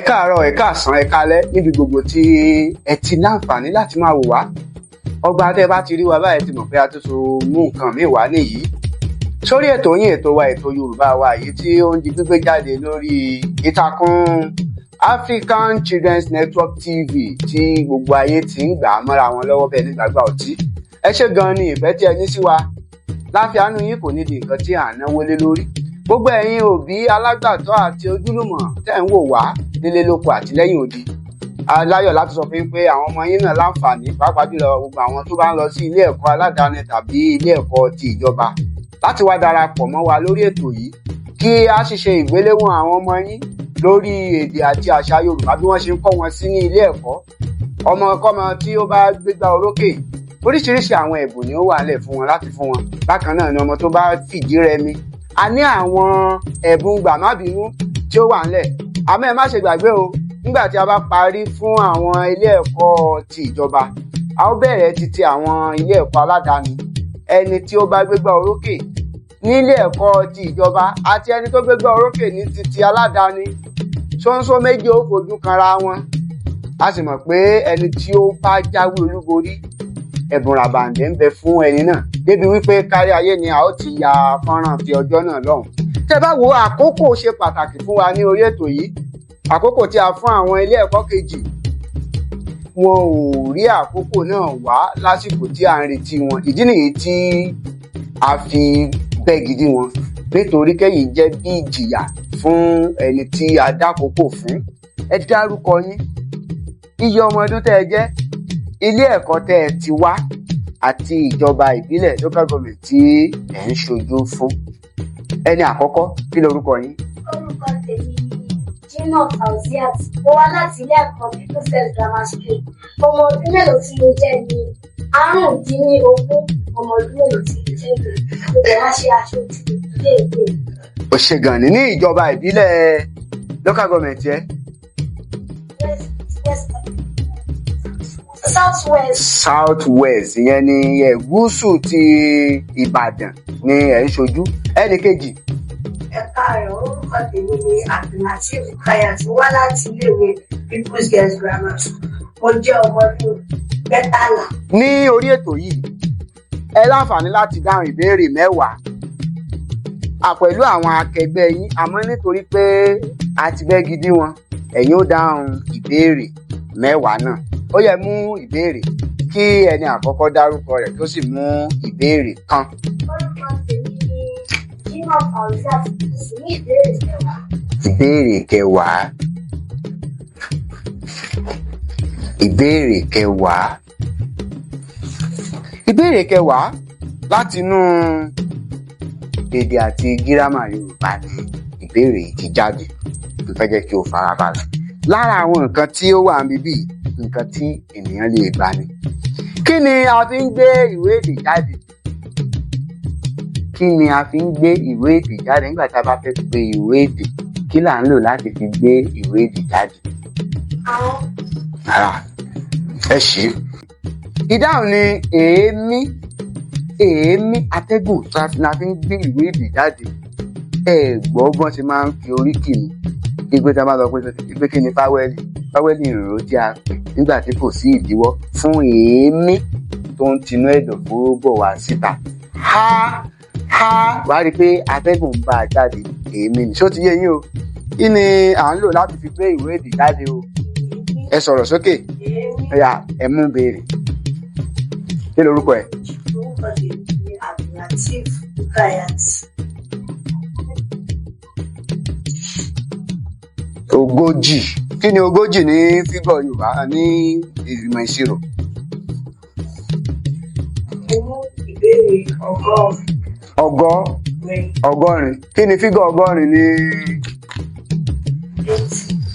káàárọ̀, ẹ káàsán, ẹ káalẹ́ níbi gbogbo tí ẹ ti láǹfààní láti máa wò wá. Ọgbà tẹ́ bá ti rí wa báyìí ti mọ̀ pé a tún so mú nǹkan míì wá nìyí. Sórí ètò yín, ètò wa, ètò Yorùbá wa yìí tí ó ń di gbígbé jáde lórí ìtàkùn African Children's Network TV tí gbogbo ayé ti ń gbà á mọ́ra wọn lọ́wọ́ bẹ́ẹ̀ nígbàgbà ọtí. Ẹ ṣé gan ni ìfẹ́ tí ẹ ní sí wa. Láfiánú yín kò ní di nǹkan tí à ń náwó lé lórí. Gbogbo ẹ̀yin òbí, alágbàtọ́ àti ojúlùmọ̀ tẹ́ ń wò wá nílé lóko àti lẹ́yìn odi. Aláyọ̀ láti sọ fún yín pé àwọn ọmọ yín náà láǹfààní, pàápàá jùlọ gbogbo àwọn tó bá ń lọ sí ilé ẹ̀kọ́ aládàáni tàbí ilé ẹ̀kọ́ ti ìjọba láti wá darapọ̀ mọ́ wa lórí ètò yìí kí a sì ṣe ìgbéléwọ̀n àwọn ọmọ yín lórí èdè àti àṣà Yorùbá bí wọ́n ṣe ń kọ́ wọn sí ní ilé ẹ̀kọ́. Ọmọkọ́mọ tí ó bá gbégbá orókè, oríṣiríṣi àwọn ẹ̀bùn ni ó wà nílẹ̀ fún wọn láti fún wọn. Bákan náà ni ọmọ tó bá fìdí rẹmi, a ní àwọn ẹ̀bùn gbàmábìínú tí ó wà nílẹ̀. Àmọ́ ẹ má ṣe gbàgbé o, nígbà tí a bá parí fún àwọn ilé ẹ̀kọ́ ti ìjọba, a ó bẹ̀rẹ̀ títí àwọn ilé ẹ̀kọ́ aládàáni. Ẹni tí ó bá gbégbá orókè nílé ẹ̀kọ́ ti ìjọba àti ẹni tó gbégbá orókè ní titi aládàáni, ṣóńṣó méjì ó fojú kanra wọn. A sì mọ̀ pé ẹni tí ó bá jáwé olúborí, ẹ̀bùn ràbàǹdẹ̀ ń bẹ fún ẹni náà, débi wípé kárí ayé ni a ó ti ya fọ́nrán ti ọjọ́ náà lọ́hùn. Tẹ́ bá wo àkókò ṣe pàtàkì fún wa ní orí ètò yìí. Àkókò tí a fún àwọn ilé ẹ̀kọ́ kejì, wọn ò rí àkókò náà wá lásìkò tí à ń retí wọn. Ìdí nìyí tí a fi bẹ́ gidi wọn, nítorí kẹ́yìn jẹ́ bí ìjìyà fún ẹni tí a dákòókò fún. Ẹ dárúkọ yín, iye ọmọ ọdún tẹ́ ẹ jẹ́, ilé ẹ̀kọ́ tẹ́ ẹ ti wá àti ìjọba ìbílẹ̀ local government tí ẹ ń ṣojú fún. Ẹni àkọ́kọ́, kí lorúkọ yín? Orúkọ tèmi Jimoh Fauziat, mo wá láti ilé ẹ̀kọ́ People's First Grammar School. Ọmọ ọdún mélòó tí mo jẹ́ ni 15. Ọmọ ọdún mélòó tí mo jẹ́ ni mo bẹ̀rẹ̀ wá ṣe aṣojú ilé ìwé. Ó ṣe gan ni ní ìjọba ìbílẹ̀ local government yẹn. Southwest ìyẹn ni gúúsù ti Ìbàdàn ni ẹ̀ ń ṣojú. Ẹnì kejì. Ẹ káàárọ̀, orúkọ tèmi ni Abdulateef Kayat, mo wá láti iléèwé People's Girls Grammar School. Mo jẹ́ ọmọ ọdún 13. Ní orí ètò yìí, ẹ láǹfààní láti dáhùn ìbéèrè 10 pẹ̀lú àwọn akẹgbẹ́ yín, àmọ́ nítorí pé a ti bẹ́ gidi wọn, ẹ̀yin ó dáhùn ìbéèrè 10 náà. Ó yẹ mú ìbéèrè kí ẹni àkọ́kọ́ dárúkọ rẹ̀ tó sì mú ìbéèrè kan. Orúkọ tèmi ni Jimoh Fauziat, mo sì ní ìbéèrè 10. Ìbéèrè 10. Ìbéèrè 10. Ìbéèrè 10 látinú èdè àti gírámà Yorùbá ni ìbéèrè yìí ti jáde. Mo fẹ́ jẹ́ kí o farabalẹ̀. Lára àwọn nǹkan tí ó wà níbí, nǹkan tí ènìyàn lè gbà ni. Kí ni a fi ń gbé ìwé èdè jáde? Kí ni a fi ń gbé ìwé èdè jáde nígbà tí a bá fẹ́ gbé ìwé èdè? Kí là ń lò láti fi gbé ìwé èdè jáde? Ẹ ṣé. Ìdáhùn ni èémí. Èémí, atẹ́gùn la fi ń gbé ìwé èdè jáde. Ẹ gbọ́ bọ́n ṣe máa ń fi oríkì ni. Ìgbé tá a bá lọ pé kí ni fáwẹ́lì? Fáwẹ́lì ìrìnrò tí a pè nígbà tí kò sí ìdíwọ́ fún èémí tó ń tinú ẹ̀dọ̀fóró bọ̀ wá síta. Wàá rí i pé atẹ́gùn ń bá a jáde, èémí ni. Ṣó ti yé yín o? Kí ni à ń lò láti fi gbé ìwé èdè jáde o? Ẹ sọ̀rọ̀ sókè. Ẹ mú béèrè. Kí lorúkọ ẹ? Orúkọ tèmi ni Abdulateef Kayat. Ogójì. Kí ni ogójì ní fígọ̀ Yorùbá ní ìmọ̀ ìṣirò? Mo mú ìbéèrè 100. Ọgọ́rin. Kí ni fígọ̀ ọgọ́rin ní?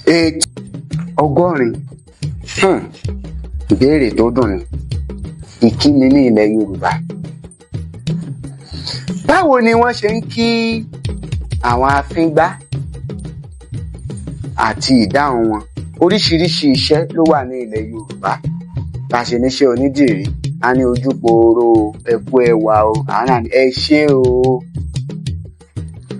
8. Ọgọ́rin. Ìbéèrè tó dùn ni. Ìkíni ní ilẹ̀ Yorùbá. Báwo ni wọ́n ṣe ń kí àwọn afíngbá àti ìdáhùn wọn? Oríṣiríṣi iṣẹ́ ló wà ní ilẹ̀ Yorùbá. Bá ṣe níṣẹ́ onídìrí, a ní ojúpòrò, ẹ kú ẹwà o, àánà ẹ ṣé o.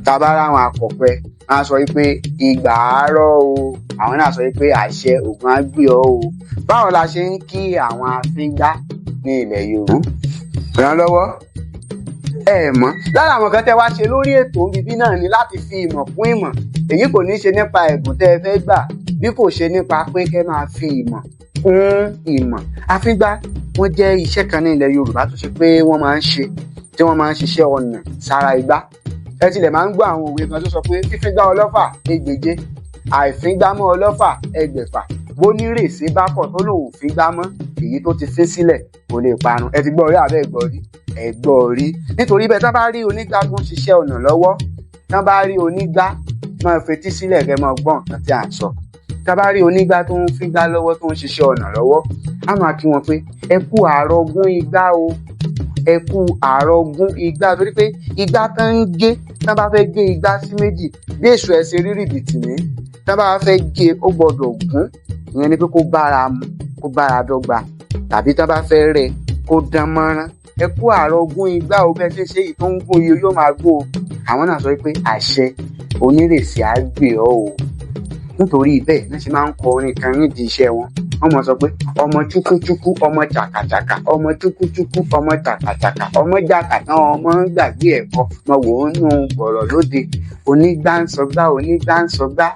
Tá bá ráwọn akọ̀pẹ, á sọ wípé ìgbà àárọ̀ o, àwọn náà sọ wípé àṣẹ ògùn á gbé ọ o. Báwo la ṣe ń kí àwọn afíngbá ní ilẹ̀ Yorùbá? Ràn lọ́wọ́ ẹ mọ̀. Lára àwọn kan tẹ́ wá ṣe lórí ètò bíbí náà ni láti fi ìmọ̀ kún ìmọ̀. Èyí kò ní ṣe nípa ẹ̀bùn tẹ́ ẹ fẹ́ gbà, bí kò ṣe nípa pé kẹ́ máa fi ìmọ̀ kún ìmọ̀. Afíngbá wọ́n jẹ́ iṣẹ́ kan ní ilẹ̀ Yorùbá tó ṣe pé wọ́n máa ń ṣe, tí wọ́n máa ń ṣiṣẹ́ ọnà sára igbá. Ẹ tilẹ̀ máa ń gbọ́ àwọn òwe kan tó sọ pé fífíngbá ọlọ́fà ẹgbèje, àìfíngbámọ́ ọlọ́fà ẹgbẹ̀fà, bó ní rèsé bá kọ̀ tó lòun ò fíngbá mọ́, èyí tó ti fín sílẹ̀ kò lè parun. Ẹ ti gbọ́ rí àbẹ́ gbọ́ rí? Ẹ gbọ́ rí. Nítorí bẹ́ẹ̀ tán bá rí onígbá tó ń ṣiṣẹ́ ọnà lọ́wọ́, tán bá rí onígbá, máa fetí sílẹ̀ kẹ́ máa gbọ́ nǹkan tí à ń sọ. Tá bá rí onígbá tó ń fíngbá lọ́wọ́ tó ń ṣiṣẹ́ ọnà lọ́wọ́, á máa kí wọn pé ẹ kú àárọ̀ gún igbá o, ẹ kú àárọ̀ gún igbá, torí pé igbá tán ń gé, tán bá fẹ́ gé igbá sí méjì bí èso ẹ ṣe rí rìbìtì ní, tán bá fẹ́ gé ó gbọdọ̀ gún, ìyẹn ni pé kó bára mu, kó bára dọ́gba, tàbí tán bá fẹ́ rẹ́ kó dán mọ́rán. Ẹ kú àárọ̀ gún igbá o, bẹ́ẹ̀ ṣe ṣe ìtò ń gún iye yóò máa gbó o. Àwọn náà sọ pé àṣẹ onírèsí á gbé ọ o. Nítorí bẹ́ẹ̀ ní ṣe máa ń kọ orin kan nídìí iṣẹ́ wọn. Wọ́n mọ̀ sọ pé ọmọ chúkúchúkú ọmọ jàkàjàkà, ọmọ chúkúchúkú ọmọ jàkàjàkà, ọmọ jàkàtà ọmọ ń gbàgbé ẹ̀kọ́, mọ wò ó nù bọ̀rọ̀ lóde. Onígbá ń sọgbá, onígbá ń sọgbá,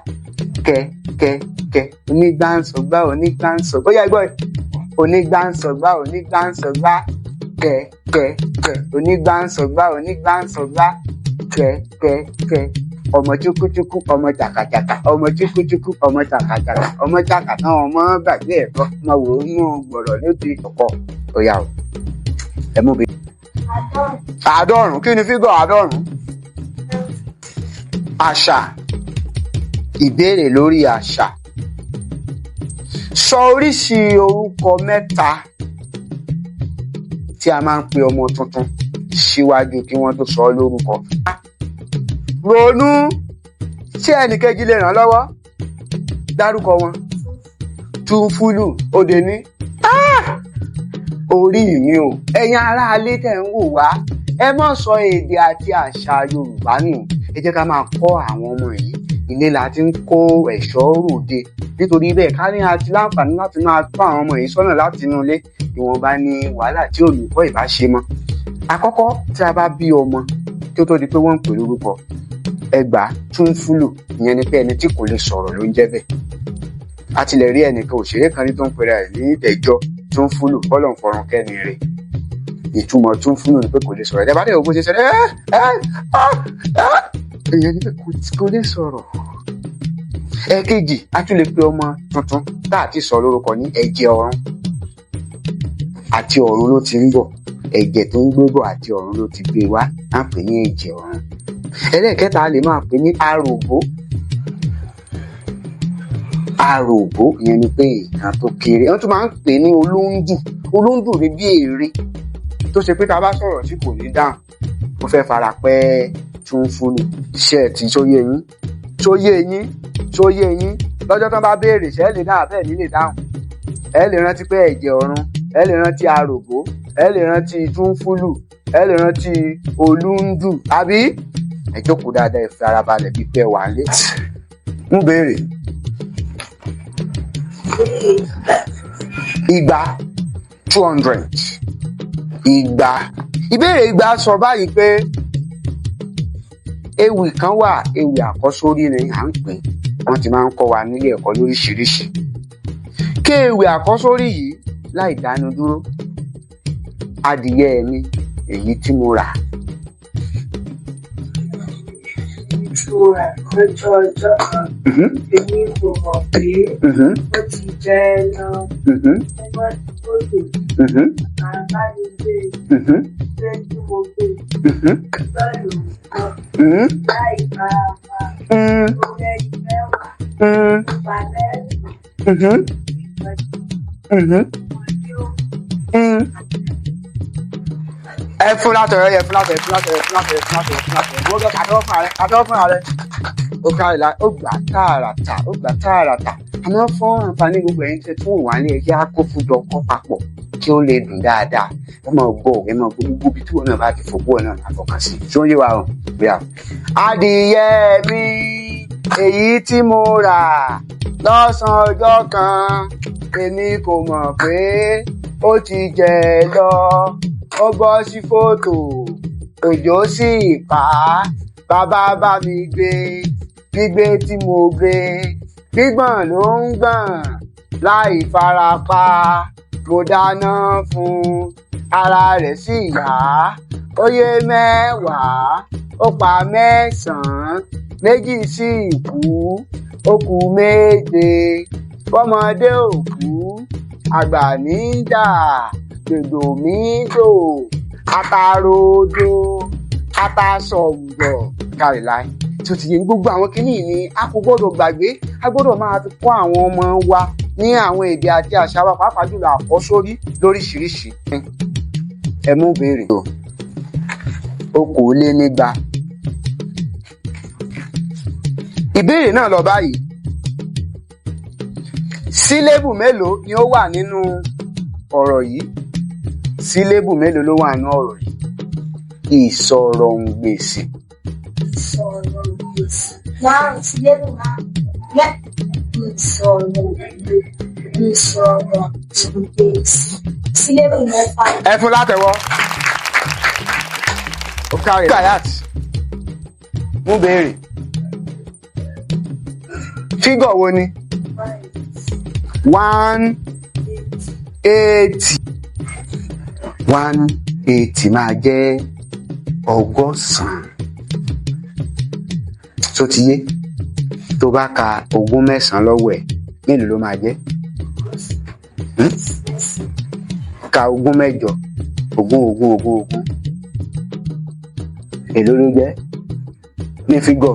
kẹ kẹ kẹ, onígbá ń sọgbá, onígbá ń sọgbá. Ó yá gbọ́, onígbá ń sọgbá, onígbá ń sọgbá, kẹ kẹ kẹ, onígbá ń sọgbá, onígbá ń sọgbá, kẹ kẹ kẹ. Ọmọ chúkúchúkú ọmọ jàkàjàkà, ọmọ chúkúchúkú ọmọ jàkàjàkà, ọmọ jàkàtà ọmọ gbàgbé ẹ̀kọ́, mọ wò ó nù gbọ̀rọ̀ lóde ọ̀pọ̀. Ó yá o, ẹ mú bí. Àádọ́rùn-ún, kí ni fígọ̀ àádọ́rùn-ún? Àṣà. Ìbéèrè lórí àṣà. Sọ oríṣi orúkọ mẹ́ta tí a máa ń pe ọmọ tuntun síwájú kí wọ́n tó sọ ọ́ lórúkọ. Ronú, ṣé ẹnìkejì lè ràn lọ́wọ́? Dárúkọ wọn. Túnfúlù, òde ní. Orí mi o, ẹ̀yin aráalé tẹ̀ ń wò wá, ẹ má sọ èdè àti àṣà Yorùbá nù. Ẹ jẹ́ ká máa kọ́ àwọn ọmọ yìí. Ilé la ti ń kó ẹ̀ṣọ́ ròde. Nítorí bẹ́ẹ̀ ká ní àti láǹfààní láti máa tọ́ àwọn ọmọ yìí sọ́nà láti inú ilé. Ìwọ̀nba ni wàhálà tí olùkọ́ ìbá ṣe mọ́. Àkọ́kọ́ tí a bá bí ọmọ kí ó tó di pé wọ́n ń pè lórúkọ, ẹgbà Túnfúlù, ìyẹn ni pé ẹni tí kò lè sọ̀rọ̀ ló ń jẹ́ bẹ́ẹ̀. A tilẹ̀ rí ẹnìkan òṣèré kan rí tó ń pera ẹ̀ ní Ìtẹ́jọ́ Túnfúlù, kọ́lọ̀ ń fọrùn kẹ́ni rẹ̀. Ìtumọ̀ Túnfúlù ni pé kò lè sọ̀rọ̀. Ẹ̀dá bá dẹ̀ ogún ṣe sọ ìyẹn ni pé kò lè sọ̀rọ̀. Ẹ̀kejì, a tún lè pe ọmọ tuntun tá àti sọ lórúkọ ní ẹ̀jẹ̀ ọ̀run. Àti ọ̀run ló ti ń bọ̀, ẹ̀jẹ̀ tó ń gbé bọ̀ àti ọ̀run ló ti gbé wá, à ń pè ní ẹ̀jẹ̀ ọ̀run. Ẹlẹ́ẹ̀kẹta a lè máa pè ní aròbó. Aròbó ìyẹn ni pé nǹkan tó kéré. Wọ́n tún máa ń pè ní olóńdù. Olóńdù ni bí èrè tó ṣe pé tá a bá sọ̀rọ̀ tí kò ní dáhùn, ó fẹ́ fara pẹ́ Túnfúlù. Iṣẹ́ ti sóyè yín, sóyè yín, sóyè yín. Lọ́jọ́ tán bá béèrè ṣé ẹ lè dáhùn bẹ́ẹ̀ ní lè dáhùn. Ẹ lè rántí pé ẹ̀jẹ̀ ọ̀run, ẹ lè rántí aròbó, ẹ lè rántí Túnfúlù, ẹ lè rántí olúndù, àbí? Ẹ jókòó dáadáa, ẹ fi ara balẹ̀ bí pé wà lé. Ń béèrè. Igba 200. Igba. Ìbéèrè igba sọ báyìí pé ewì kan wà, ewì àkọ́sórí ni à ń pè. Wọ́n ti máa ń kọ́ wa nílé ẹ̀kọ́ lóríṣiríṣi. Kí ewì àkọ́sórí yìí láì dánu dúró. Adìyẹ mi èyí tí mo rà. Ìtura ọjọ́ ọjọ́ kan, èmi kò mọ̀ pé ó ti jẹ́ lọ. Ẹgbẹ́ tó lè àbánilé ṣé tí mo gbé lọ́lù kan láì bá a wá. Ó lẹ́yìn mẹ́wàá, ìpàdé ẹ fún látọ̀rọ̀ yẹ fún látọ̀rọ̀ wọ́n gbọ́ kàtọ́ fún ààrẹ ó kárí la ó gbà tààràtà àmọ́ fún àǹfààní gbogbo ẹ̀yin tẹ́ tún wà ní ẹ̀yà kófúdọ̀ kọ́ papọ̀ kí ó lè dùn dáadáa ẹ máa gbọ́ ẹ máa gbogbo ibi tí wọn náà bá ti fòkú ọ náà àfọkàn sí tí ó yé wa o bí a. Adìyẹ mi èyí tí mo rà lọ́sàn-án ọjọ́ kan èmi kò mọ̀ pé ó ti jẹ lọ ó bọ́ sí fòtò òjò sì pa á bàbá bá mi gbé gbígbé tí mo gbé gbígbọ̀n ló ń gbọ̀n láì farapa mo dáná fún ara rẹ̀ sì yá ó yé mẹ́wàá ó pa mẹ́sàn-án méjì sì kú ó kù méje fọmọdé ò kú àgbà ní dà dòdò mí dò atarodo atasọ̀gbọ̀ kárìláì tí ó ti yẹ gbogbo àwọn kinní ni a kò gbọ́dọ̀ gbàgbé a gbọ́dọ̀ máa fi kọ́ àwọn ọmọ wa ní àwọn èdè àti àṣà wa pàápàá jùlọ àkọ́sórí lóríṣiríṣi. ẹ mú béèrè o okòólénígba. ìbéèrè náà lọ báyìí sílébù mélòó ni ó wà nínú ọ̀rọ̀ yìí sílébù mélòó ló wà nínú ọ̀rọ̀ yìí ìsọ̀rọ̀ǹgbèsì. ìsọ̀rọ̀ǹgbèsì márùn sílébù márùn ìsọ̀rọ̀ǹgbèsì sílébù mẹ́fà. ẹ fún látẹ̀wọ́ ó kárí gayat mú béèrè fígọ̀ wo ni 180 180 máa jẹ́ ọgọ́sàn-án tó ti yé tó bá ka ogún mẹ́sàn-án lọ́wọ́ ẹ̀ mélòó ló máa jẹ́ ka ogún mẹ́jọ ogún èló ló jẹ́ ní fígọ̀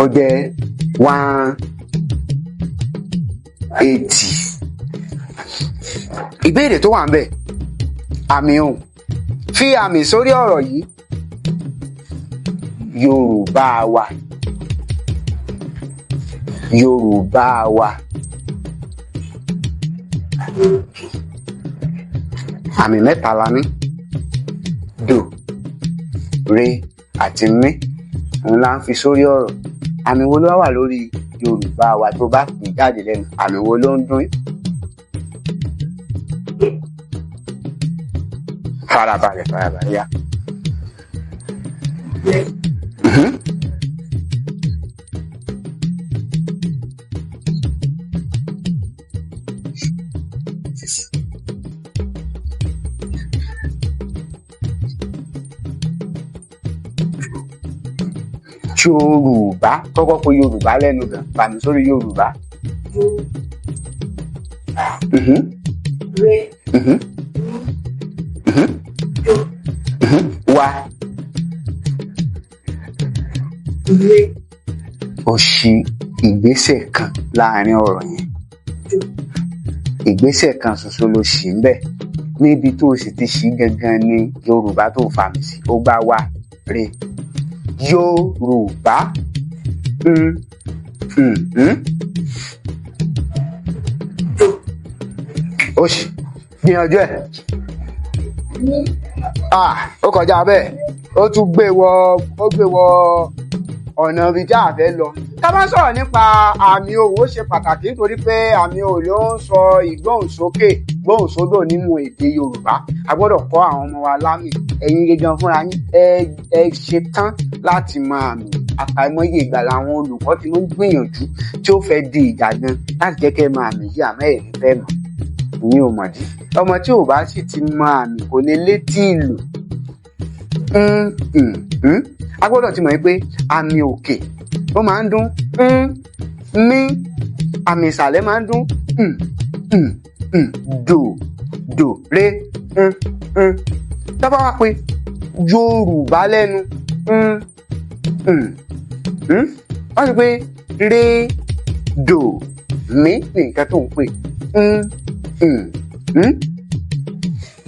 ó jẹ́ 180. ìbéèrè tó wà ń bẹ̀ àmì ohùn fi àmì sórí ọ̀rọ̀ yìí Yorùbá wa àmì mẹ́ta la ní do re àti mi òun la ń fi sórí ọ̀rọ̀ àmì wo ló wà lórí Yorùbá wa tó bá pè jáde lẹ́nu àmì wo ló ń dún farabalẹ̀ yá. Yorùbá kọ́kọ́ pé Yorùbá lẹ́nu gan bàmí sórí Yorùbá. Re. Wa. Re. Ó ṣí ìgbésẹ̀ kan láàrin ọ̀rọ̀ yẹn. Ìgbésẹ̀ kan ṣoṣo ló ṣì ń bẹ̀ níbi tó o sì ti ṣí gangan ní Yorùbá tó fàmì sí ó gbá wa re. Yorùbá ó sì gbìyànjú ẹ̀ ó kọjá bẹ́ẹ̀ ó tún gbé wọ ọ̀nà ibi tí a fẹ́ lọ. Tá bá sọ̀rọ̀ nípa àmì ohùn ó ṣe pàtàkì nítorí pé àmì ohùn ló ń sọ ìgbóhùnsókè gbóhùnsódò nínú èdè Yorùbá. A gbọ́dọ̀ kọ́ àwọn ọmọ wa lámì ẹ̀yin gangan fúnra yín ẹ ṣe tán láti mọ àmì àkàìmọye ìgbà làwọn olùkọ́ ti ń gbìyànjú tí ó fẹ́ di ìjà gan láti jẹ́ kẹ́ mọ àmì yìí àmọ́ ẹ̀rí fẹ́ mọ̀ ìyẹn ò mọ̀dí ọmọ tí ò bá sì ti mọ àmì kò lè létí ìlù. A gbọ́dọ̀ ti mọ̀ pé àmì òkè ó máa ń dún mí àmì ìsàlẹ̀ máa ń dún dò ré tá bá wá pé Yorùbá lẹ́nu wọ́n ti pé ré dò mí ní nǹkan tó ń pè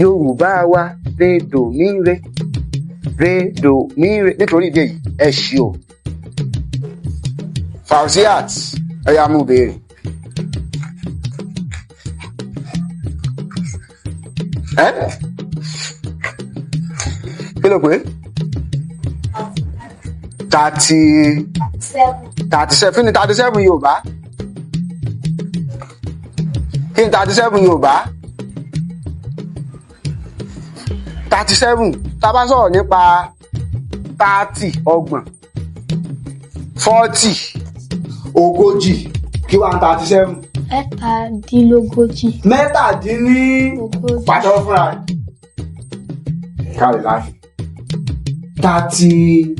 Yorùbá wa ré dò mí ré dò mí ré nítorí ìdí èyí ẹ ṣí o. Fauziat ẹ̀yà mú béèrè. kí ló pé 37 kí ni 37 Yorùbá kí ni 37 Yorùbá 37 tá a bá sọ̀rọ̀ nípa 30 ọgbọ̀n 40 ogójì kí wá 37 mẹ́tàdínlógójì pàtó fúnra rẹ̀ kárí láti 37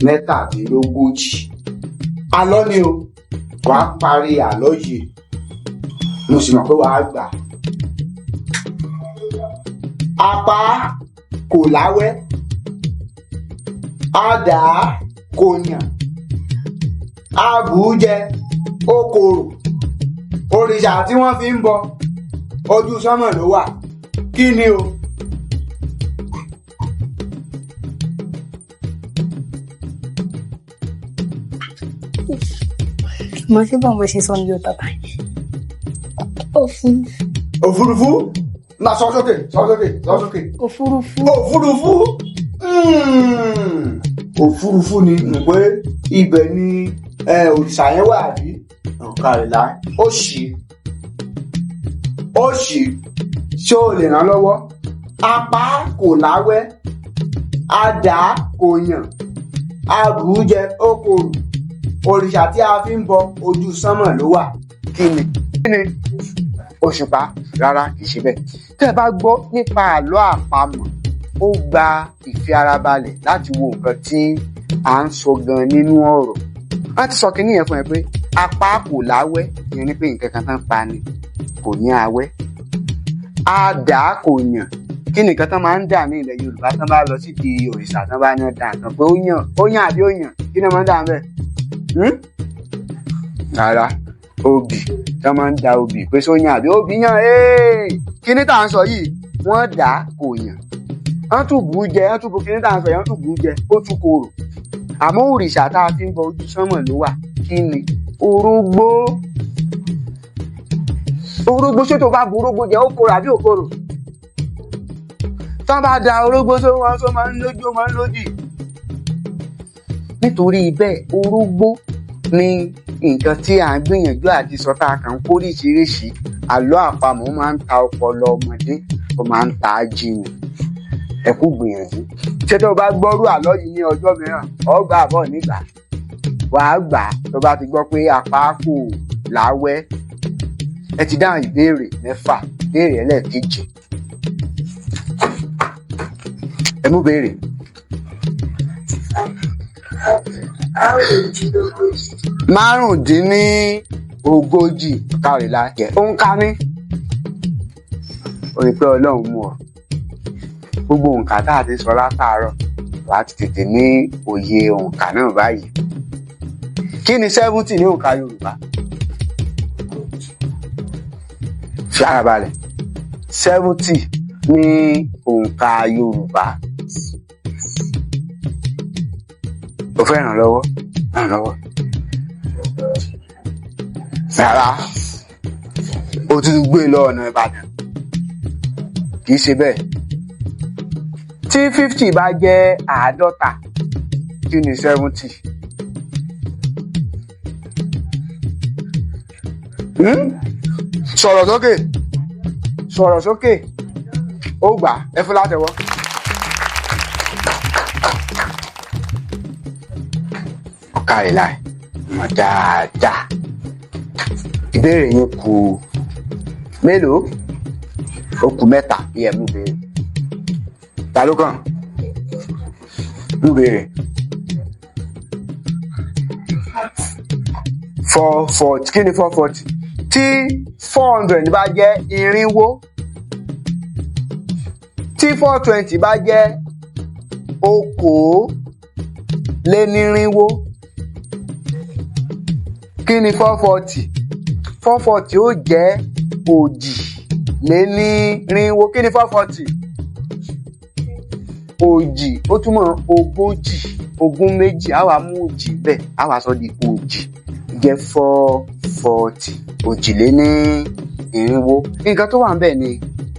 mẹ́tàdínlógójì àlọ́ ni o wàá parí àlọ́ yìí mo sì mọ̀ pé wàá gbà apá kò láwẹ́ àdá kò yàn àbújẹ okòrò òrìṣà tí wọ́n fi ń bọ ojú sánmọ̀ ló wà kí ni o. mo ṣe bọ̀ mo ṣe sọ ní Yorùbá báyìí. òfurufú máa sọ sókè. òfurufú òfurufú ni pé ibẹ̀ ni òrìṣà yẹn wà bí ọ̀kàrìlá ó ṣì ṣé o lè ràn lọ́wọ́ apá kò láwẹ́ àdá kò yàn àbújẹ okòrò òrìṣà tí a fi ń bọ ojú sánmọ̀ ló wà kí ni òṣùpá rárá kìí ṣe bẹ́ẹ̀ tẹ́ ẹ bá gbọ́ nípa àlọ́ àpamọ̀ ó gba ìfiarabalẹ̀ láti wo nǹkan tí à ń sọ gan nínú ọ̀rọ̀ wọ́n ti sọ kínní yẹn fún ẹ pé apá kò láwẹ́ ìyẹn ni pé nǹkan kan tán pa ni kò ní awẹ́ àdá kò yàn kí nìkan tán máa ń dà ní ilẹ̀ Yorùbá tán bá lọ sí di òrìṣà tán bá ní dà nǹkan pé ó yàn àbí ó yàn kí ni wọ́n máa ń dà ń bẹ̀ rárá obì tán máa ń da obì pé sóyàn àbí obì yàn kí ni tá à ń sọ yìí wọ́n dà kò yàn wọ́n tún bù ú jẹ wọ́n tún bù kí ni tá à ń sọ yìí wọ́n tún bù ú jẹ ó tún korò àmọ́ òrìṣà tá a fi ń bọ ojú sánmọ̀ ló wà kí ni orógbó ṣé tó bá bu orógbó jẹ ó korò àbí ó korò tán bá da orógbó só wọn só máa ń lójú máa ń lódì nítorí bẹ́ẹ̀ orógbó ni nǹkan tí à ń gbìyànjú àti sọ tá a kàn ń kóríṣiríṣi àlọ́ àpamọ̀ máa ń ta ọpọlọ ọmọdé ó máa ń ta á jiyàn ẹ kú gbìyànjú ṣé tó bá gbọ́rú àlọ́ yìí ní ọjọ́ mìíràn ọ gbà bọ̀ nígbà wàá gbà tó bá ti gbọ́ pé apá kò láwẹ́ ẹ ti dáhùn ìbéèrè 6 ìbéèrè ẹlẹ́ẹ̀kejì ẹ mú béèrè. márùndínlógójì kárìlá òǹkà ní orí pé Ọlọ́run mú ọ gbogbo òǹkà tá a ti sọ látàárọ̀ wàá ti tètè ní òye òǹkà náà báyìí kí ni 70 ní òǹkà Yorùbá fi ara balẹ̀ 70 ní òǹkà Yorùbá o fẹ́ ràn lọ́wọ́ rárá o ti gbé lọ ọ̀nà Ìbàdàn kìí ṣe bẹ́ẹ̀ tí 50 bá jẹ́ 50 kí ni 70 sọ̀rọ̀ sókè ó gbà ẹ fún látẹ̀wọ́. kárí láì mọ̀ dáadáa ìbéèrè yín kù mélòó ó kù 3 bí ẹ mú béèrè ta ló kàn mú béèrè 440 kí ni 440 tí 400 bá jẹ́ irinwó tí 420 bá jẹ́ okòólénírínwó kí ni 440 440 ó jẹ́ òjìlénírínwó kí ni 440 òjì ó túmọ̀ ogójì ogún méjì á wá mú òjì bẹ́ẹ̀ á wá sọ di òjì jẹ́ 440 òjìlénírínwó nǹkan tó wà ń bẹ̀ ni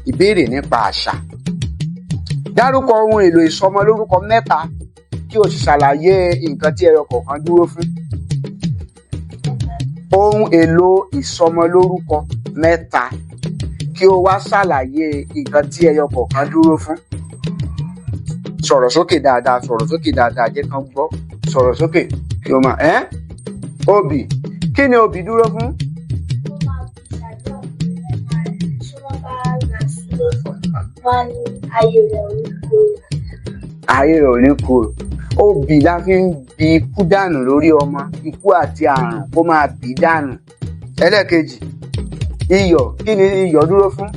ìbéèrè nípa àṣà Dárúkọ ohun èlò ìsọmọlórúkọ mẹ́ta kí o sì ṣàlàyé nǹkan tí ẹyọ kọ̀ọ̀kan dúró fún. Ohun èlò ìsọmọlórúkọ mẹ́ta kí o wá ṣàlàyé nǹkan tí ẹyọ kọ̀ọ̀kan dúró fún. Sọ̀rọ̀ sókè dáadáa, jẹ́ kán gbọ́. Sọ̀rọ̀ sókè kí o máa obì. Kí ni obì dúró fún? Ayé rẹ̀ ò ní korò. Obì la fi ń bi ikú dànù lórí ọmọ, ikú àti àrùn kó máa bì dànù. Ẹlẹ́ẹ̀kejì, iyọ̀. Kí ni iyọ̀ dúró fún?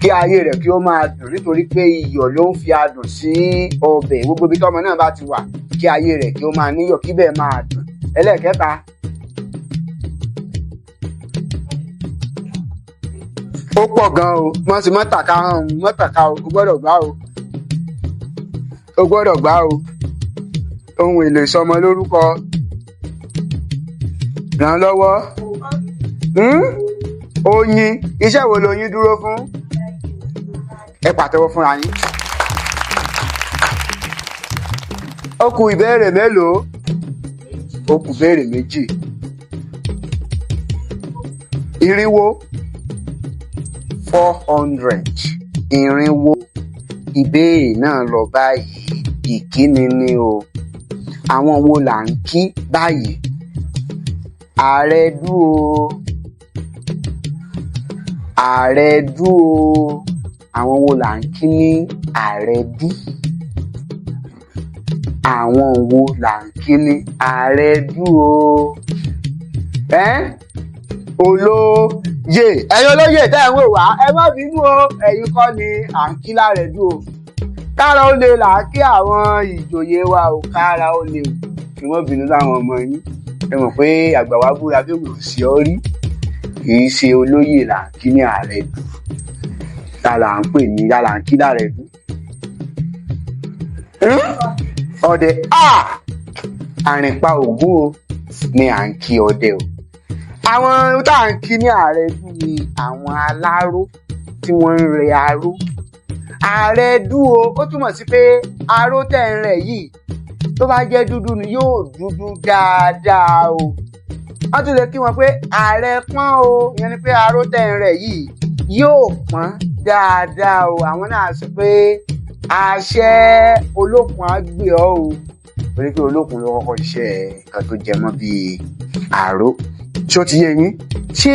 Kí ayé rẹ̀ kí ó máa dùn, nítorí pé iyọ̀ ló ń fi adùn sí ọbẹ̀. Gbogbo ibi tọ́mọ náà bá ti wà, kí ayé rẹ̀ kí ó máa níyọ̀, kí bẹ́ẹ̀ máa dùn. Ẹlẹ́ẹ̀kẹta, ó pọ̀ gan o, wọ́n sì mọ́tàká o, o gbọ́dọ̀ gbá o. O gbọ́dọ̀ gbá o. Ohun èlò ìsọmọlórúkọ. Ràn lọ́wọ́. Oyin. Iṣẹ́ wo loyin dúró fún? Ẹ pàtẹ́wọ́ fúnra yín. Ó kù ìbéèrè mélòó? Ó kù ìbéèrè méjì. Irinwó. 400. Irinwó. Ìbéèrè náà lọ báyìí. Ìkíni ni o. Àwọn wo là ń kí báyìí? Àrẹ̀dú o. Àrẹ̀dú o. Àwọn wo là ń kí ní àrẹ̀dú? Àwọn wo là ń kí ní àrẹ̀dú o? Olóyè. Ẹ̀yin olóyè tẹ́ ẹ̀ ń wò wá, ẹ má bínú o, ẹ̀yin kọ́ ni à ń kí lárẹ̀dú o. Kára ó lè là á kí àwọn ìjòyè wa o, kára ó lè o. Kí wọ́n bínú láwọn ọmọ yín. Ẹ mọ̀ pé àgbà wa búra bí òun ò sí ọ rí. Kì í ṣe olóyè là ń kí ní àrẹ̀dú. Ta là ń pè ní ta là ń kí lárẹ̀dú? Ọdẹ. Àrìnpa Ògún o ni à ń kí ọdẹ o. Àwọn tá à ń kí ní àrẹ̀dú ni àwọn aláró tí wọ́n ń rẹ aró. Àrẹ̀dú o, ó túmọ̀ sí pé aró tẹ̀ ń rẹ̀ yìí tó bá jẹ́ dúdú ni yóò dúdú dáadáa o. Wọ́n tún lè kí wọn pé àrẹ pọ́n o, ìyẹn ni pé aró tẹ̀ ń rẹ̀ yìí yóò pọ́n dáadáa o. Àwọn náà sọ pé àṣẹ olókun á gbé ọ o, torí pé olókun ló kọ́kọ́ iṣẹ́ nǹkan tó jẹ mọ́ bíi àró. Ṣé ó ti yé yín? Ṣé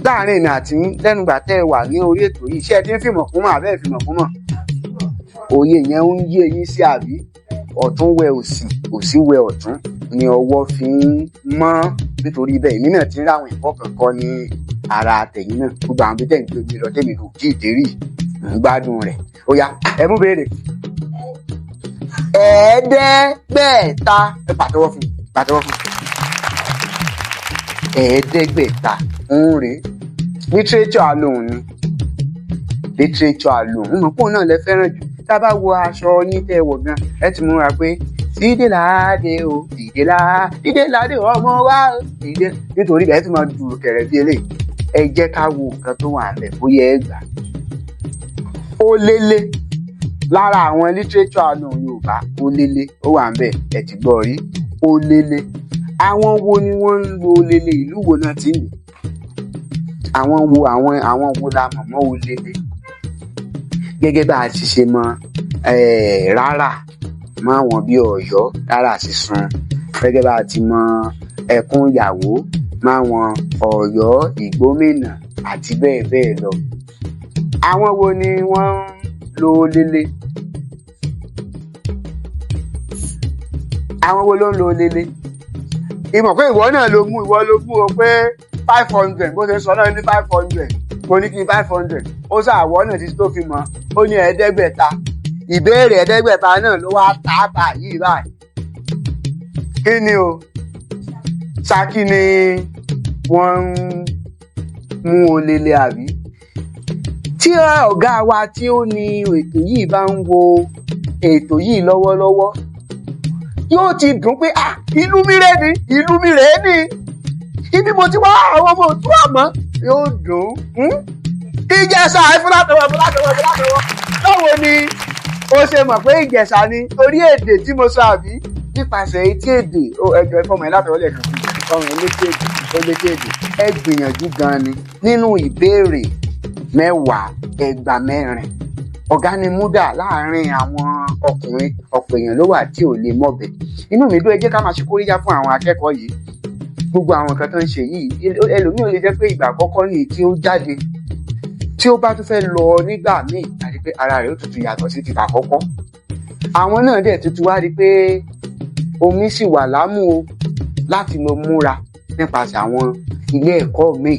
láàrin èmi àti yín lẹ́nu ìgbà tẹ́ ẹ wà ní orí ètò yìí, ṣé ẹ ti ń fìmọ̀ kún mọ̀ àbẹ́ ìfìmọ̀ kún mọ̀? Òye yẹn ń yé yín sí àbí? Ọ̀tún wẹ òsì, òsì wẹ ọ̀tún ni ọwọ́ fi ń mọ́. Nítorí bẹ́ẹ̀ èmi náà ti ń ráwọn ẹ̀kọ́ kankan ní ara tẹ̀yìn náà. Gbogbo àwọn bíi gbé mi lọ tèmi kò tí ì dérí, ń gbádùn rẹ̀. Ó yá, ẹ mú béèrè. Ẹ̀ẹ́dẹ́gbẹ̀ta. Ẹ pàtẹ́wọ́ fún. Ẹ̀ẹ́dẹ́gbẹ̀ta ń rèé. Literature alone ni. Literature alone. Mo mọ̀ pé òun náà lẹ fẹ́ràn jù. Tá a bá wo aṣọ yín tẹ́ ẹ wọ̀ gan, ẹ ti múra pé dídé láàdé o, dídé láàdé ọmọ wa o, dídé. Nítorí ẹ ti máa dùrù kẹ̀rẹ̀ bí eléyìí. Ẹ jẹ́ ká wo nǹkan tó wà ńbẹ̀ bóyá ẹ gbà. Ó lélé. Lára àwọn literature alone Yorùbá, ó lélé. Ó wà ńbẹ̀, ẹ ti gbọ́ rí. Ó lélé. Àwọn wo ni wọ́n ń lo lélé? Ìlú wo náà ti ní? Àwọn wo la mọ̀ mọ́ ó lélé? Gẹ́gẹ́ bá a ti ṣe mọ̀ rárá mọ́ àwọn bí Ọ̀yọ́, rárá sísun. Gẹ́gẹ́ bá a ti mọ̀ ẹkún ìyàwó mọ́ àwọn Ọ̀yọ́, Ìgbómìnà àti bẹ́ẹ̀ bẹ́ẹ̀ lọ. Àwọn wo ni wọ́n ń lo lélé? Àwọn wo ló ń lo lélé? Ìmọ̀ pé ìwọ ló mú o pé 500 bó ṣe sọ náà ní 500, mo ní kí n 500, ó ṣàwọ̀ náà títí tó fi mọ̀, ó ní ẹ̀ẹ́dẹ́gbẹ̀ta. Ìbéèrè ẹ̀ẹ́dẹ́gbẹ̀ta náà ló wá tààtà yìí báyìí. Kí ni o? Ṣákí ni wọ́n ń mú olele àbí? Tí ọ̀gá wa tí ó ní ètò yìí bá ń wo ètò yìí lọ́wọ́lọ́wọ́, yóò ti dùn pé ìlú mi rèé ni, ibi mo ti wá àwọn ọmọ òtún àmọ́ yóò dùn. Ìjẹ̀ṣà ìfúnlátọwọ́. Báwo ni ó ṣe mọ̀ pé Ìjẹ̀ṣà ni torí èdè tí mo sọ àbí nípasẹ̀ etí èdè ẹjọ́ ẹ̀fọ́mọ̀ ẹ̀ látọwọ́ lẹ́ẹ̀kan fún ọmọ elétí èdè ẹ gbìyànjú gan ni nínú ìbéèrè 10 ẹgbà 4 ọ̀gá ni múdà láàárín àwọn ọkùnrin ọ̀pọ̀ èèyàn ló wà tí ò lè mọ̀bẹ̀. Inú mi dùn, ẹ jẹ́ ká máa ṣe kóríyá fún àwọn akẹ́kọ̀ọ́ yìí. Gbogbo àwọn nǹkan tó ń ṣe yìí ẹlòmíì ò lè jẹ́ pé ìgbà àkọ́kọ́ nìyí tí ó jáde, tí ó bá tún fẹ́ lọ nígbà míì àti pé ara rẹ̀ ó tuntun yàtọ̀ sí ti àkọ́kọ́. Àwọn náà dẹ̀ tuntun wá rí pé omi sì wà lámú o láti lọ múra nípasẹ̀ àwọn ilé ẹ̀kọ́ míì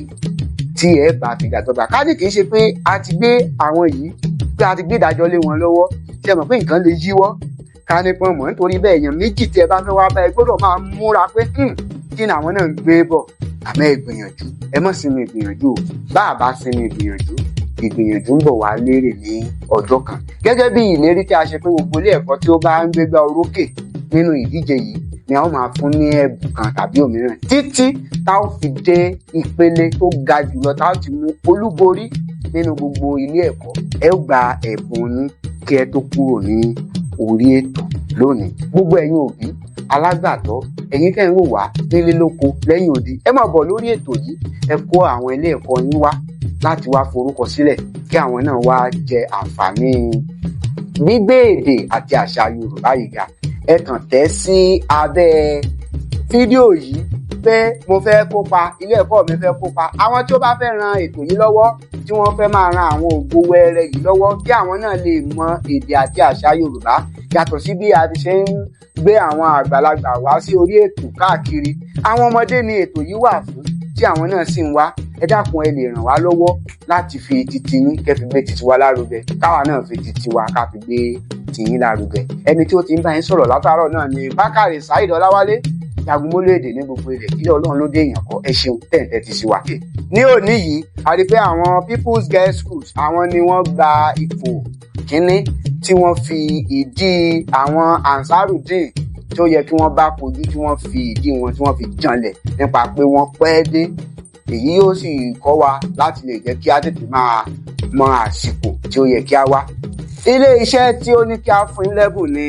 tí ẹ bá fi dàgbà. Káàdì kì í ṣe pé a ti gbé àwọn yìí pé a ti gbé ìdájọ́ lé wọn lọ́wọ́, tí ẹ mọ̀ pé nǹkan lè yíwọ́ ká ní pọ́n mọ́. Nítorí bẹ́ẹ̀ èèyàn méjì tí ẹ bá fẹ́ wá bá ẹ gbọ́dọ̀ máa múra pé kí ni àwọn náà ń gbé bọ̀. Àmọ́ ẹ gbìyànjú, ẹ mọ̀ sínú ìgbìyànjú o. Bá a bá sínú ìgbìyànjú ń bọ̀ wá lérè ní ọjọ́ kan. Gẹ́gẹ́ bí ìlérí tí a ṣe pé gbogbo ilé ẹ̀kọ́ tí ó bá ń gbégbá orókè nínú ìdíje yìí ni a ó máa fún ní ẹ̀bùn kan tàbí òmíràn títí tá ó fi dé ìpele tó ga jùlọ tá ó ti mú olúborí nínú gbogbo ilé ẹ̀kọ́. Ẹ ó gba ẹ̀bùn ní kí ẹ tó kúrò ní orí ètò lónìí. Gbogbo ẹ̀yin òbí alágbàtọ́, ẹ̀yin tẹ́ ń wò wá nílé lóko lẹ́yìn odi, ẹ máa bọ̀ lórí ètò yìí. Ẹ kó àwọn ilé ẹ̀kọ́ yín wá láti wá forúkọ sílẹ̀ kí àwọn náà wá jẹ àǹfààní gbígbé èdè àti àṣà Yorùbá yìí ga. Ẹ kàn tẹ̀ sí abẹ́ fídíò yìí pé mo fẹ́ kópa, ilé ẹ̀kọ́ mi fẹ́ kópa. Àwọn tí ó bá fẹ́ ran ètò yìí lọ́wọ́, tí wọ́n fẹ́ máa ran àwọn ògo wẹrẹ yìí lọ́wọ́ kí àwọn náà lè mọ èdè àti àṣà Yorùbá yàtọ̀ sí bí a ti ṣe ń gbé àwọn àgbàlagbà wá sí orí ètò káàkiri. Àwọn ọmọdé ni ètò yìí wà fún tí àwọn náà sì ń wá. Ẹ dákun ẹ lè ràn wá lọ́wọ́ láti fi titi yín kẹ́ fi gbé titi wa lárugẹ, káwa náà fi titi wa ká fi gbé tiyín lárugẹ. Ẹni tí ó ti ń bá yín sọ̀rọ̀ látàárọ̀ náà ni Bákàrè Saheed Ọláwálé, jagunmólú èdè ní gbogbo ilẹ̀ kí Ọlọ́run ló dé èèyàn kọ́. Ẹ ṣeun tẹ̀ǹtẹ̀ ti sí wa. Ní òní yìí a rí pé àwọn People's Girls Schools àwọn ni wọ́n gba ipò kínní tí wọ́n fi ìdí àwọn Ansarudeen tí ó yẹ kí wọ́n bá kojú tí wọ́n fi ìdí wọn tí wọ́n fi janlẹ̀ nípa pé wọ́n pẹ́ dé. Èyí yóò sì kọ́ wa láti lè jẹ́ kí á tètè máa mọ àsìkò tí ó yẹ kí á wá. Ilé iṣẹ́ tí ó ní kí á fún yín lẹ́bùn ní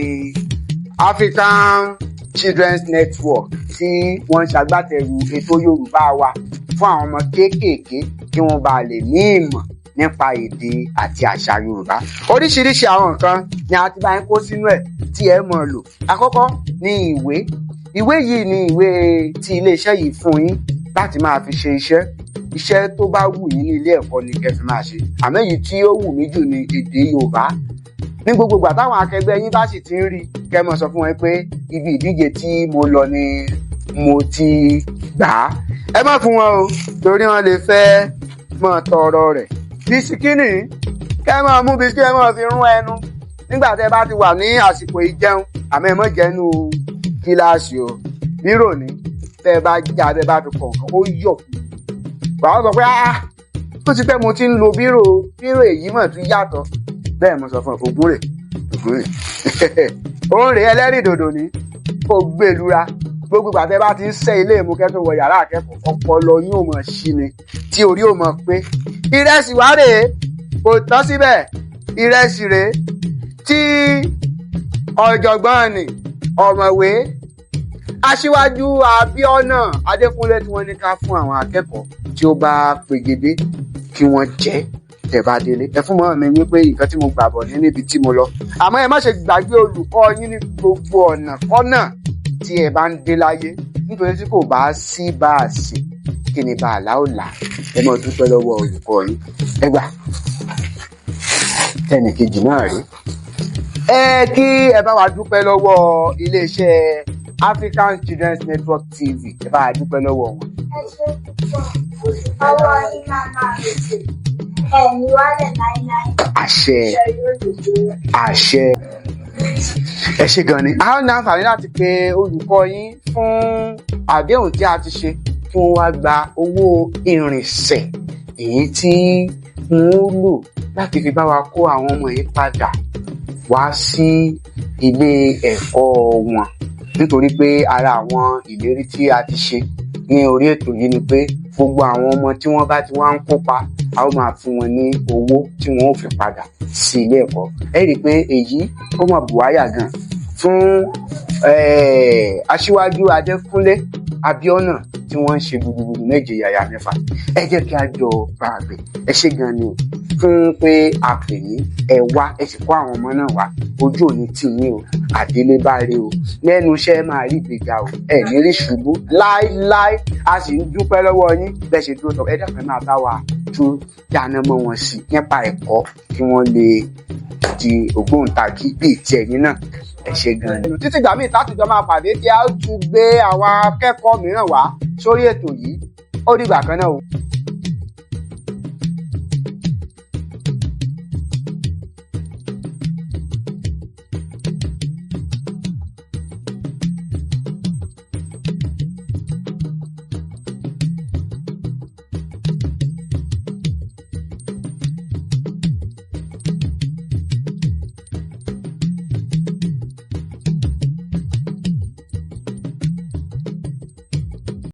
African Children's Network tí wọ́n ń ṣagbátẹrù ètò Yorùbá wa fún àwọn ọmọ kéékèèké kí wọ́n bá lè ní ìmọ̀ nípa èdè àti àṣà Yorùbá. Oríṣiríṣi àwọn nǹkan ni a ti bá yín kó sínú ẹ̀ tí ẹ mọ̀ lò. Àkọ́kọ́ ní ìwé. Ìwé yìí ni ìwé tí iléeṣẹ́ yìí fún yín láti máa fi ṣe iṣẹ́ tó bá wù yín ní ilé ẹ̀kọ́ ni kẹ́ fi máa ṣe. Àmọ́ èyí tí ó wù mí jù ni èdè Yorùbá. Ní gbogbo ìgbà táwọn akẹgbẹ́ yín bá sì ti ń rí, kẹ́ mọ̀ sọ fún wọn pé ibi ìdíje tí mo lọ ni mo ti gbà á. Ẹ má fún wọn o torí wọn lè fẹ́ mọ̀ tọrọ rẹ̀. Bisikíìnì kẹ́ mọ̀ mú bisikíìnì ẹ mọ̀ fi rún ẹnu nígbà tẹ́ bá ti wà ní àsìkò ìjẹun. Àmọ́ ẹ mọ̀ jẹ́nu kíláàsì o. Bírò ní tẹ́ bá já tẹ́ bá fi kọ̀ọ̀kan ó yọ̀. Bàbá sọ pé ó ti pẹ́ mo ti ń lo bírò èyí mọ̀ tún yàtọ̀. Bẹ́ẹ̀ mo sọ fún ògùn rẹ̀ òun rèé ẹlẹ́rìndòdò ní kó gbé lura. Gbogbo ìgbà tẹ́ bá ti ń ṣẹ́ ilé ìmúkẹ́ tó wọ yàrá akẹ́kọ̀ọ́ ọpọlọ yín ò mọ̀ ṣí ni tí orí ò mọ̀ pé. Ìrẹsì wá rèé kò tán síbẹ̀. Ìrẹsì rèé tí ọ̀jọ̀gbọ́n ni ọ̀mọ̀wé Aṣíwájú Abíọ́nà Adékúnlé tí wọ́n ní ká fún àwọn akẹ́kọ̀ọ́ tí ó bá pegedé kí wọ́n jẹ tẹ́ bá délé. Ẹ fún mọ́ mi wípé nǹkan tí mo gbà bọ̀ ní níbi tí mo lọ. Àmọ́ ẹ má ṣe gbàgbé olùkọ́ yín ní gbogbo ọ̀nà kọ́nà tí ẹ bá ń dé láyé, nítorí tí kò bá sí bá a sí kí ni bá a là ó là. Ẹ máa dúpẹ́ lọ́wọ́ olùkọ́ yín. Ẹ gbà tẹnìkejì náà rí. Kí ẹ bá wa dúpẹ́ lọ́wọ́ iléeṣẹ́ African Children's Network TV. Ẹ bá wa dúpẹ́ lọ́wọ́ wọn. Ẹ ṣe púpọ̀, ọwọ́ yín máa rètè. Ẹ̀yin wálẹ̀ láíláí. Àṣẹ. Àṣẹ. Ẹ ṣé gan ni. A ó ní àǹfààní láti pe olùkọ́ yín fún àdéhùn tí a ti ṣe kí wọ́n wá gba owó ìrìnsẹ̀ èyí tí wọ́n lò láti fi bá wa kó àwọn ọmọ yìí padà wá sí ilé ẹ̀kọ́ wọn. Nítorí pé ara àwọn ìlérí tí a ti ṣe ní orí ètò yìí ni pé gbogbo àwọn ọmọ tí wọ́n bá ti wá ń kópa a ó máa fún wọn ní owó tí wọ́n ó fi padà sí ilé ẹ̀kọ́. Ẹ rí i pé èyí ó mọ̀ bùháyà gan fún aṣíwájú Adékúnlé Abíọ́nà tí wọ́n ń ṣe gudugudu méje yàyà mẹ́fà. Ẹ jẹ́ kí a jọ gbàgbé. Ẹ ṣé gan ni fún pé a pè yín, ẹ wá, ẹ sì kó àwọn ọmọ náà wá. Ojú òní tì yín o, àdélébáre o, lẹ́nu iṣẹ́ máa rí ìgbéga o, ẹ ní rí ṣubú láíláí. A sì ń dúpẹ́ lọ́wọ́ yín bẹ́ẹ̀ ṣe dúró tọ́. Ẹ dákun máa bá wa tún dáná mọ́ wọn sí nípa ẹ̀kọ́ kí wọ́n lè di ògbóǹtagì bíi ti ẹ̀yin náà. Ẹ ṣé gan ni. Títí ìgbà míì tátùjọ máa pàdé tí a ó tún gbé àwọn akẹ́kọ̀ọ́ mìíràn wá sórí ètò yìí. Ó dìgbà kan náà o.